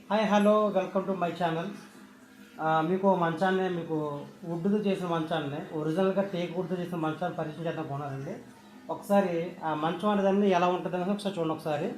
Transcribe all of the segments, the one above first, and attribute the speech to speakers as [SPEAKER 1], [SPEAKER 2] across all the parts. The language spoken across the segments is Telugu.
[SPEAKER 1] Hi hello welcome to my channel. మీకు మంచాన్ని మీకు వుడ్తో చేసిన మంచాన్ని ఒరిజినల్గా టేక్ వుడ్తో చేసిన మంచాన్ని పరిచయం చేద్దాం కొన్నారండి. ఒకసారి ఆ మంచం అనేదాన్ని ఎలా ఉంటుంది అనేది ఒకసారి చూడండి. ఒకసారి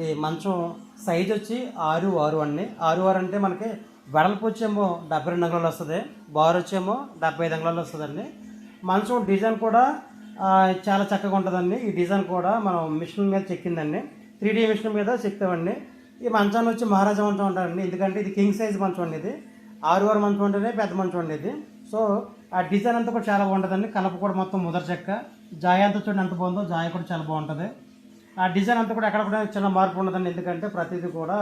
[SPEAKER 1] ఈ మంచం సైజ్ వచ్చి 6'6" అండి. 6'6" అంటే మనకి వెడల్పు వచ్చేమో 72 అంగుళాలు వస్తుంది, బార్ వచ్చేమో 75 అంగుళాలు వస్తుందండి. మంచం డిజైన్ కూడా చాలా చక్కగా ఉంటుందండి. ఈ డిజైన్ కూడా మనం మిషన్ మీద చెక్కిందండి, 3D మిషన్ మీద చెక్తామండి. ఈ మంచాన్ని వచ్చి మహారాజా మంచం అంటారండి, ఎందుకంటే ఇది కింగ్ సైజ్ మంచం అండి. ఇది 6'6" మంచం అంటేనే పెద్ద మంచం అండి ఇది. సో ఆ డిజైన్ అంతా కూడా చాలా బాగుంటుందండి. కలప కూడా మొత్తం ముదర చెక్క, జాయ అంతా చూడండి ఎంత బాగుందో, జాయ కూడా చాలా బాగుంటుంది. ఆ డిజైన్ అంతా కూడా ఎక్కడ కూడా చిన్న మార్పు ఉండదండి, ఎందుకంటే ప్రతిదీ కూడా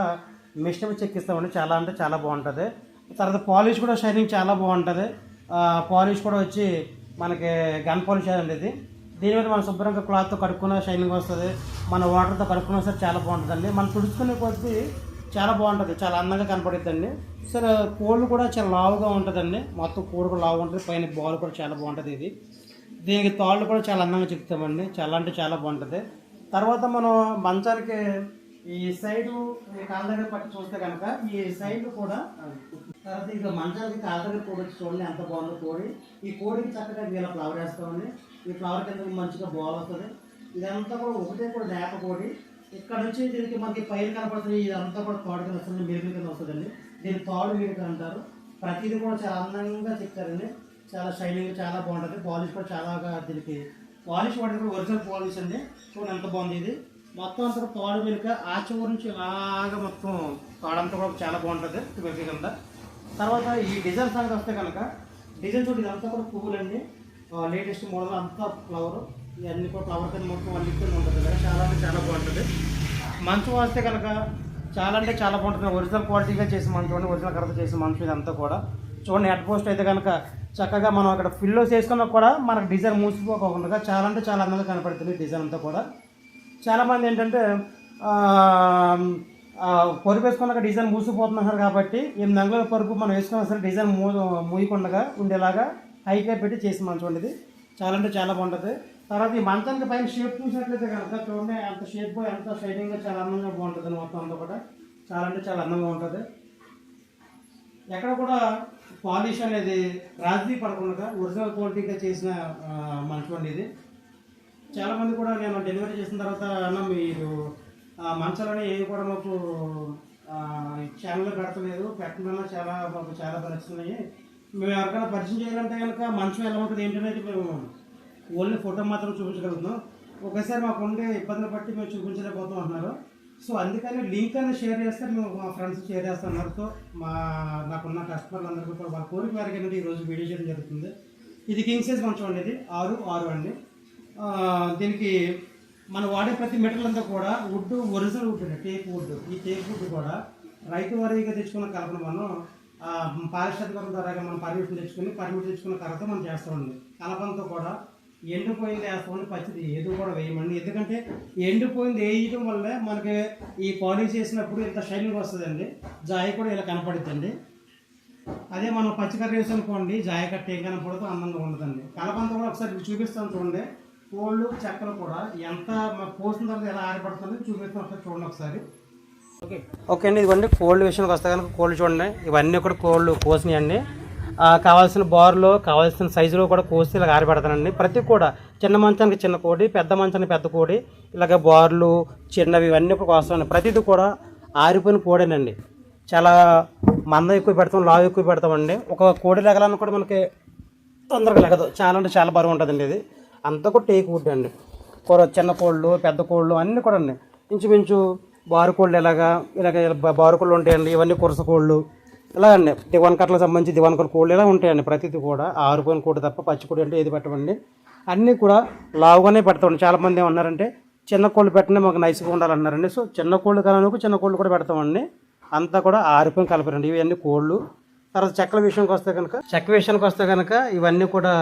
[SPEAKER 1] మిషన్ మీద చెక్కిస్తామండి. చాలా అంటే చాలా బాగుంటుంది. తర్వాత పాలిష్ కూడా షైనింగ్ చాలా బాగుంటుంది. పాలిష్ కూడా వచ్చి మనకి గన్ పాలిష్ అండి ఇది. దీని మీద మనం శుభ్రంగా క్లాత్తో కడుక్కున్న షైనింగ్ వస్తుంది, మన వాటర్తో కడుక్కున్న సరే చాలా బాగుంటుందండి. మనం తుడుచుకునే కొద్దీ చాలా బాగుంటుంది, చాలా అందంగా కనపడుతుందండి. సరే కోళ్ళు కూడా చాలా లావుగా ఉంటుందండి, మొత్తం కోడి కూడా లావుగా ఉంటుంది, పైన బాల్ కూడా చాలా బాగుంటుంది. ఇది దీనికి తాళ్ళు కూడా చాలా అందంగా చెప్తామండి, చాలా అంటే చాలా బాగుంటుంది. తర్వాత మనం మంచానికి ఈ సైడు కాళ్ళ దగ్గర పట్టి చూస్తే కనుక ఈ సైడ్ కూడా, తర్వాత ఇక మంచానికి కాళ్ళ దగ్గర కోడి వచ్చి చూడండి ఎంత బాగుందో కోడి. ఈ కోడికి చక్కగా వీళ్ళ ఫ్లవర్ వేస్తామండి, ఈ ఫ్లవర్ కింద మంచిగా బాల్ వస్తుంది. ఇదంతా కూడా ఒకటే కూడా నేప కోడి. ఇక్కడ నుంచి దీనికి మనకి పైన కనపడుతుంది, ఇదంతా కూడా తోడు కింద వస్తుంది, మిరుగు కింద వస్తుందండి. దీన్ని తాడు మిరుగు అంటారు. ప్రతిదీ కూడా చాలా అందంగా చెప్తారండి, చాలా షైనింగ్ చాలా బాగుంటుంది. పాలిష్ కూడా చాలా దీనికి పాలిష్ వాడి కూడా ఒరిజినల్ పాలిష్ అండి. చూడండి ఎంత బాగుంది. ఇది మొత్తం అంతా తోడు మిరక ఆచ గురించి ఇలాగా మొత్తం తోడంతా కూడా చాలా బాగుంటుంది మిరక కింద. తర్వాత ఈ డిజైన్ సంగతి వస్తే కనుక డిజైన్ చూడండి, ఇదంతా కూడా పువ్వులండి, లేటెస్ట్ మోడల్ అంతా ఫ్లవర్, ఇవన్నీ కూడా ఫ్లవర్ కింద మొత్తం వన్ కింద ఉంటుంది కదా, చాలా అంటే చాలా బాగుంటుంది. మంచం వస్తే కనుక చాలా అంటే చాలా బాగుంటుంది. ఒరిజినల్ క్వాలిటీగా చేసిన మంచం అండి, ఒరిజినల్ కరెక్ట్ చేసిన మంచం ఇదంతా కూడా. చూడండి హెడ్ పోస్ట్ అయితే కనుక చక్కగా మనం అక్కడ ఫిల్లో చేసుకున్నా కూడా మనకు డిజైన్ మూసిపోకుండా చాలా అంటే చాలా అందంగా కనపడుతుంది డిజైన్ అంతా కూడా. చాలామంది ఏంటంటే పరుపు వేసుకున్నాక డిజైన్ మూసిపోతున్నారు కాబట్టి 8 అంగుళాల పరుపు మనం వేసుకున్నా సరే డిజైన్ మూయకుండా ఉండేలాగా హైగా పెట్టి చేసి మంచం ఉండేది, చాలా అంటే చాలా బాగుంటుంది. తర్వాత ఈ మంచానికి పైన షేప్ చూసినట్లయితే కనుక చూడండి అంత షేప్ ఎంత షైనింగ్గా చాలా అందంగా బాగుంటుంది. మొత్తం అంతా కూడా చాలా అంటే చాలా అందంగా ఉంటుంది. ఎక్కడ కూడా పాలిష్ అనేది రాజీ పడకుండా ఒరిజినల్ క్వాలిటీగా చేసిన మంచం అండి ఇది. చాలామంది కూడా నేను డెలివరీ చేసిన తర్వాత అన్న మీరు మంచాలని ఏవి కూడా మాకు ఛానల్లో పెడతలేదు, పెట్టడం చాలా మాకు చాలా నచ్చుతున్నాయి, మేము ఎవరికైనా పరిచయం చేయాలంటే కనుక మంచం ఎలా ఉంటుంది ఏంటనేది మేము ఓన్లీ ఫోటో మాత్రం చూపించగలుగుతున్నాం, ఒకేసారి మాకు ఉండే ఇబ్బందులు బట్టి మేము చూపించలేకపోతాం అంటున్నారు. సో అందుకని లింక్ అనేది షేర్ చేస్తే మేము మా ఫ్రెండ్స్ షేర్ చేస్తున్నారు. సో నాకున్న కస్టమర్లు అందరికీ కూడా వాళ్ళ కోరిక మేరకు అనేది ఈరోజు వీడియో చేయడం జరుగుతుంది. ఇది కింగ్ సైజ్ మంచం అండి, ఇది 6'6" అండి. దీనికి మనం వాడే ప్రతి మెటీరియల్ అంతా కూడా వుడ్ ఒరిజినల్ వుడ్ అండి, టేక్ వుడ్. ఈ టేక్ వుడ్ కూడా రైతు వారీగా తెచ్చుకున్న కలపను మనం పారిశ్రామిక ద్వారా మనం పర్మిషన్ తెచ్చుకున్న కలపతో మనం చేస్తామండి. కలపంతో కూడా ఎండిపోయింది వేస్తామండి, పచ్చిది ఏదో కూడా వేయమండి, ఎందుకంటే ఎండిపోయింది వేయడం వల్ల మనకి ఈ పాలిష్ చేసినప్పుడు ఇంత షైనింగ్ వస్తుందండి, జాయి కూడా ఇలా కనపడుతుందండి. అదే మనం పచ్చికర్ర వేసి అనుకోండి జాయి కట్ట ఏం కనపడదు, అందంగా ఉండదండి. కలపంతా కూడా ఒకసారి చూపిస్తాను చూడండి, కోళ్ళు చెక్కలు కూడా ఎంత పోసిన తర్వాత ఎలా ఆరిపడుతుంది చూపిస్తాను, ఒకసారి చూడండి ఒకసారి. ఓకే అండి, ఇదిగోండి కోళ్ళు విషయానికి వస్తే కనుక కోళ్ళు చూడండి, ఇవన్నీ కూడా కోళ్ళు కోసినాయి అండి. కావాల్సిన బార్లో కావాల్సిన సైజులో కూడా కోసి ఇలాగ ఆరిపెడతానండి. ప్రతి కూడా చిన్న మంచానికి చిన్న కోడి, పెద్ద మంచానికి పెద్ద కోడి, ఇలాగ బార్లు చిన్నవి ఇవన్నీ కూడా కోస్తామండి. ప్రతిదీ కూడా ఆరిపోయిన కోడేనండి, చాలా మందం ఎక్కువ పెడతాం, లావు ఎక్కువ పెడతామండి. ఒక కోడి లెగలన్నా కూడా మనకి తొందరగా లెగదు, చాలా అంటే చాలా బరువు ఉంటుందండి. ఇది అంతా కూడా టేక్ వుడ్ అండి. చిన్న కోళ్ళు పెద్ద కోళ్ళు అన్నీ కూడా అండి, ఇంచుమించు బారు కోళ్ళు ఇలాగ బారు కోళ్ళు ఉంటాయండి. ఇవన్నీ కురస కోళ్ళు ఇలా అండి, దివాన్ కట్టలకు సంబంధించి దివాన్ కట్ట కోళ్ళు ఇలా ఉంటాయండి. ప్రతిదీ కూడా ఆరిపోయిన కోడి తప్ప పచ్చి కోడి అంటే ఏది పెట్టమండి, అన్నీ కూడా లావుగానే పెడతామండి. చాలామంది ఏమన్నారంటే చిన్న కోళ్ళు పెట్టినా మాకు నైస్గా ఉండాలన్నారండి. సో చిన్న కోళ్ళు కలనుకు చిన్న కోళ్ళు కూడా పెడతామండి. అంతా కూడా ఆరిపోయి కలపరండి ఇవన్నీ కోళ్ళు. తర్వాత చెక్కల విషయానికి వస్తే కనుక ఇవన్నీ కూడా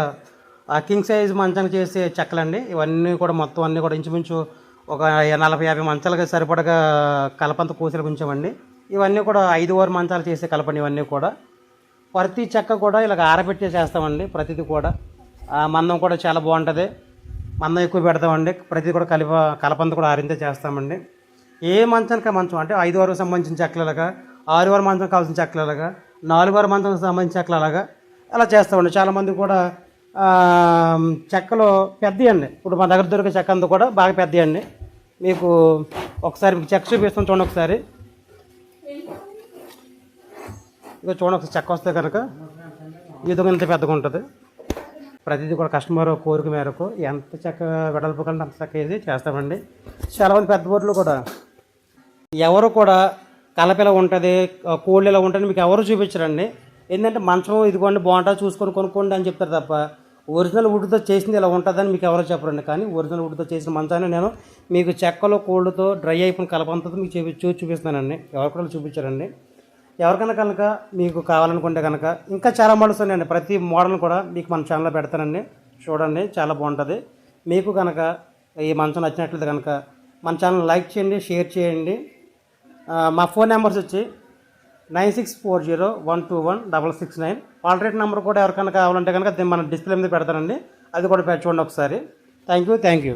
[SPEAKER 1] కింగ్ సైజ్ మంచానికి చేసే చెక్కలండి. ఇవన్నీ కూడా మొత్తం అన్నీ కూడా ఇంచుమించు ఒక 40-50 మంచాలుగా సరిపడగా కలపంత కూసలు ఉంచామండి. ఇవన్నీ కూడా 5 ఓవర్ మంచాలు చేసే కలపండి. ఇవన్నీ కూడా ప్రతి చెక్క కూడా ఇలాగ ఆరబెట్టే చేస్తామండి. ప్రతిదీ కూడా మందం కూడా చాలా బాగుంటుంది. మందం ఎక్కువ పెడతామండి. ప్రతిదీ కూడా కలపంత కూడా ఆరింతే చేస్తామండి. ఏ మంచానికి మంచం అంటే 5 ఓవర్ సంబంధించిన చెక్కలలాగా, 6 ఓవర్ మంచం కావాల్సిన చెక్కలలాగా, 4 ఓవర్ మంచం సంబంధించిన చెక్కలలాగా అలా చేస్తామండి. చాలామంది కూడా చెక్కలు పెద్దవి అండి. ఇప్పుడు మా దగ్గర దొరికే చెక్క అంతా కూడా బాగా పెద్దవి అండి. మీకు ఒకసారి మీకు చెక్క చూపిస్తాం చూడండి. ఒకసారి ఇక చూడండి. ఒకసారి చెక్క వస్తే కనుక ఈ విధంగా ఇంత పెద్దగా ఉంటుంది. ప్రతిదీ కూడా కస్టమర్ కోరిక మేరకు ఎంత చెక్క వెడల్పు కంటే అంత చెక్క వేసి చేస్తామండి. చాలామంది పెద్ద బోర్డులు కూడా ఎవరు కూడా కలప ఇలా ఉంటుంది, కోళ్ళు ఇలా ఉంటుంది మీకు ఎవరు చూపించరండి. ఏంటంటే మంచం ఇదిగోండి బాగుంటుంది చూసుకొని కొనుక్కోండి అని చెప్తారు తప్ప ఒరిజినల్ వుడ్తో చేసింది ఇలా ఉంటుందని మీకు ఎవరో చెప్పరండి. కానీ ఒరిజినల్ వుడ్తో చేసిన మంచాన్ని నేను మీకు చెక్కలో కోళ్ళతో డ్రై అయిపోయిన కలపంతో మీకు చూపిస్తున్నానండి. ఎవరు కూడా చూపించారండి. ఎవరికైనా కనుక మీకు కావాలనుకుంటే కనుక ఇంకా చాలా మోడల్స్ ఉన్నాయండి. ప్రతి మోడల్ కూడా మీకు మన ఛానల్లో పెడతానండి. చూడండి, చాలా బాగుంటుంది. మీకు కనుక ఈ మంచం నచ్చినట్లయితే కనుక మన ఛానల్ లైక్ చేయండి, షేర్ చేయండి. మా ఫోన్ నెంబర్స్ వచ్చి 9640121669. ఆల్టర్నేట్ నెంబర్ కూడా ఎవరికైనా కావాలంటే కనుక మన డిస్ప్లే మీద పెడతానండి. అది కూడా చూడండి ఒకసారి. Thank you.